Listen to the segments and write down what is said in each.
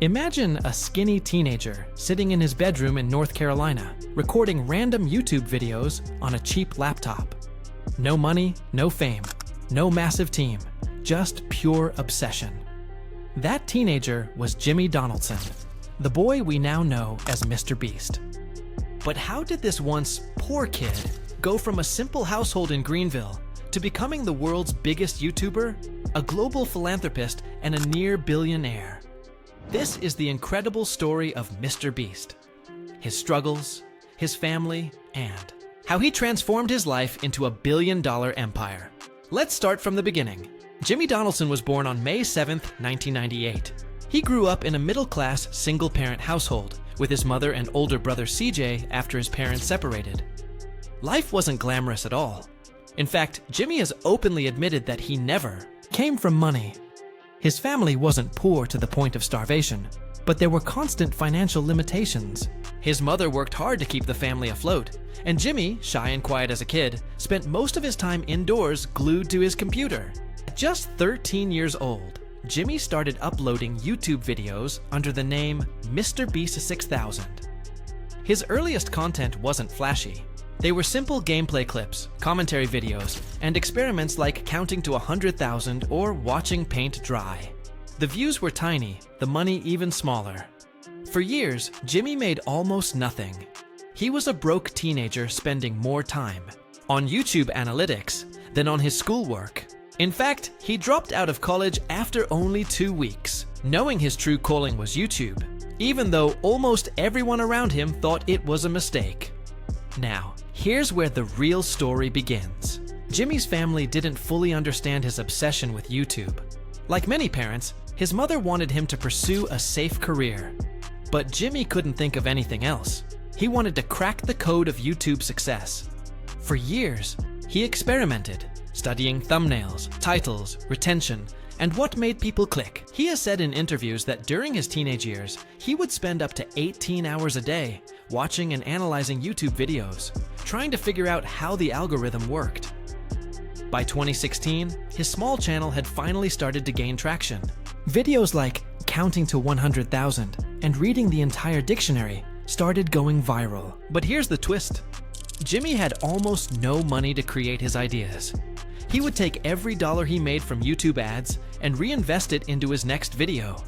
Imagine a skinny teenager sitting in his bedroom in North Carolina, recording random YouTube videos on a cheap laptop. No money, no fame, no massive team, just pure obsession. That teenager was Jimmy Donaldson, the boy we now know as MrBeast. But how did this once poor kid go from a simple household in Greenville to becoming the world's biggest YouTuber, a global philanthropist, and a near billionaire? This is the incredible story of MrBeast, his struggles, his family, and how he transformed his life into a billion-dollar empire. Let's start from the beginning. Jimmy Donaldson was born on May 7, 1998. He grew up in a middle-class, single-parent household with his mother and older brother CJ after his parents separated. Life wasn't glamorous at all. In fact, Jimmy has openly admitted that he never came from money. His family wasn't poor to the point of starvation, but there were constant financial limitations. His mother worked hard to keep the family afloat, and Jimmy, shy and quiet as a kid, spent most of his time indoors glued to his computer. At just 13 years old, Jimmy started uploading YouTube videos under the name MrBeast 6000. His earliest content wasn't flashy. They were simple gameplay clips, commentary videos, and experiments like counting to 100,000 or watching paint dry. The views were tiny, the money even smaller. For years, Jimmy made almost nothing. He was a broke teenager spending more time on YouTube analytics than on his schoolwork. In fact, he dropped out of college after only 2 weeks, knowing his true calling was YouTube, even though almost everyone around him thought it was a mistake. Now, here's where the real story begins. Jimmy's family didn't fully understand his obsession with YouTube. Like many parents, his mother wanted him to pursue a safe career. But Jimmy couldn't think of anything else. He wanted to crack the code of YouTube success. For years, he experimented, studying thumbnails, titles, retention, and what made people click. He has said in interviews that during his teenage years, he would spend up to 18 hours a day watching and analyzing YouTube videos, trying to figure out how the algorithm worked. By 2016, his small channel had finally started to gain traction. Videos like counting to 100,000 and reading the entire dictionary started going viral. But here's the twist. Jimmy had almost no money to create his ideas. He would take every dollar he made from YouTube ads and reinvest it into his next video.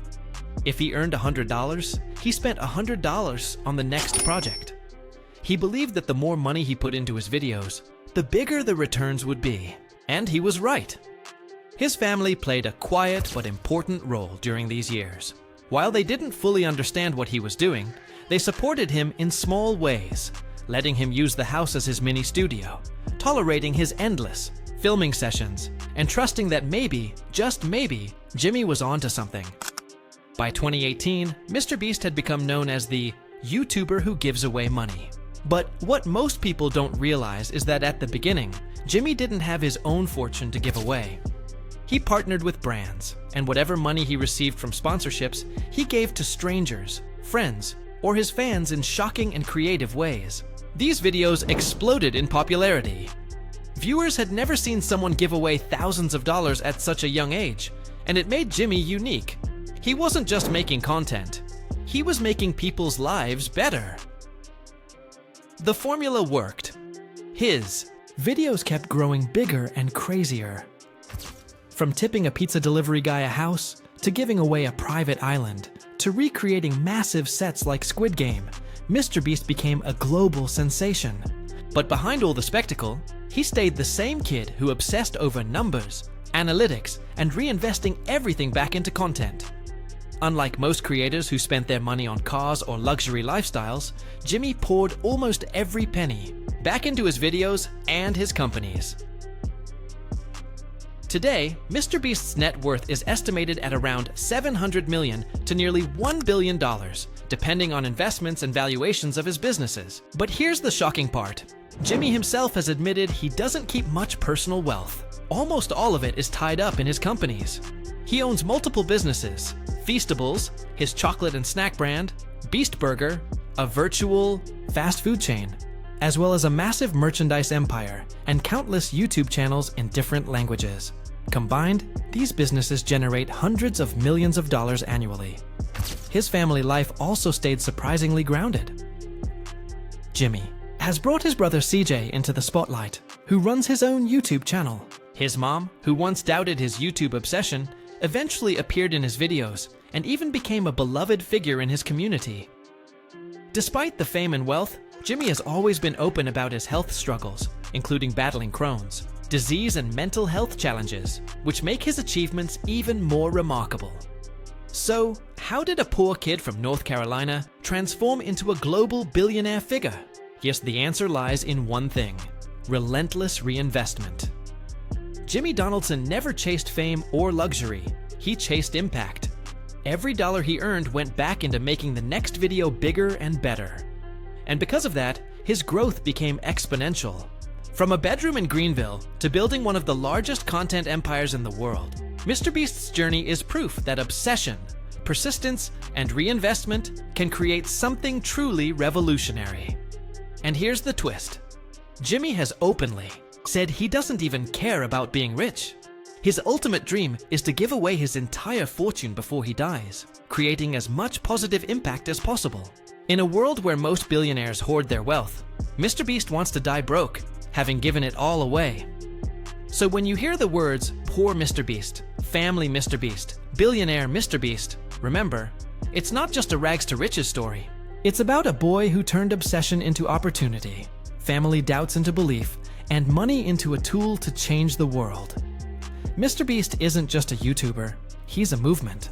If he earned $100, he spent $100 on the next project. He believed that the more money he put into his videos, the bigger the returns would be. And he was right. His family played a quiet but important role during these years. While they didn't fully understand what he was doing, they supported him in small ways, letting him use the house as his mini studio, tolerating his endless filming sessions, and trusting that maybe, just maybe, Jimmy was onto something. By 2018, MrBeast had become known as the YouTuber who gives away money. But what most people don't realize is that at the beginning, Jimmy didn't have his own fortune to give away. He partnered with brands, and whatever money he received from sponsorships, he gave to strangers, friends, or his fans in shocking and creative ways. These videos exploded in popularity. Viewers had never seen someone give away thousands of dollars at such a young age, and it made Jimmy unique. He wasn't just making content, he was making people's lives better. The formula worked. His videos kept growing bigger and crazier. From tipping a pizza delivery guy a house, to giving away a private island, to recreating massive sets like Squid Game, MrBeast became a global sensation. But behind all the spectacle, he stayed the same kid who obsessed over numbers, analytics, and reinvesting everything back into content. Unlike most creators who spent their money on cars or luxury lifestyles, Jimmy poured almost every penny back into his videos and his companies. Today, MrBeast's net worth is estimated at around $700 million to nearly $1 billion, depending on investments and valuations of his businesses. But here's the shocking part. Jimmy himself has admitted he doesn't keep much personal wealth. Almost all of it is tied up in his companies. He owns multiple businesses: Feastables, his chocolate and snack brand, Beast Burger, a virtual fast food chain, as well as a massive merchandise empire and countless YouTube channels in different languages. Combined, these businesses generate hundreds of millions of dollars annually. his family life also stayed surprisingly grounded. Jimmy has brought his brother CJ into the spotlight, who runs his own YouTube channel. His mom, who once doubted his YouTube obsession, eventually appeared in his videos and even became a beloved figure in his community. Despite the fame and wealth, Jimmy has always been open about his health struggles, including battling Crohn's, disease and mental health challenges, which make his achievements even more remarkable. So, how did a poor kid from North Carolina transform into a global billionaire figure? Yes, the answer lies in one thing: relentless reinvestment. Jimmy Donaldson never chased fame or luxury, he chased impact. Every dollar he earned went back into making the next video bigger and better. And because of that, his growth became exponential. From a bedroom in Greenville to building one of the largest content empires in the world, MrBeast's journey is proof that obsession, persistence, and reinvestment can create something truly revolutionary. And here's the twist. Jimmy has openly said he doesn't even care about being rich. His ultimate dream is to give away his entire fortune before he dies, creating as much positive impact as possible. In a world where most billionaires hoard their wealth, MrBeast wants to die broke, having given it all away. So when you hear the words poor MrBeast, family MrBeast, billionaire MrBeast, remember, it's not just a rags to riches story. It's about a boy who turned obsession into opportunity, family doubts into belief, and money into a tool to change the world. MrBeast isn't just a YouTuber, he's a movement.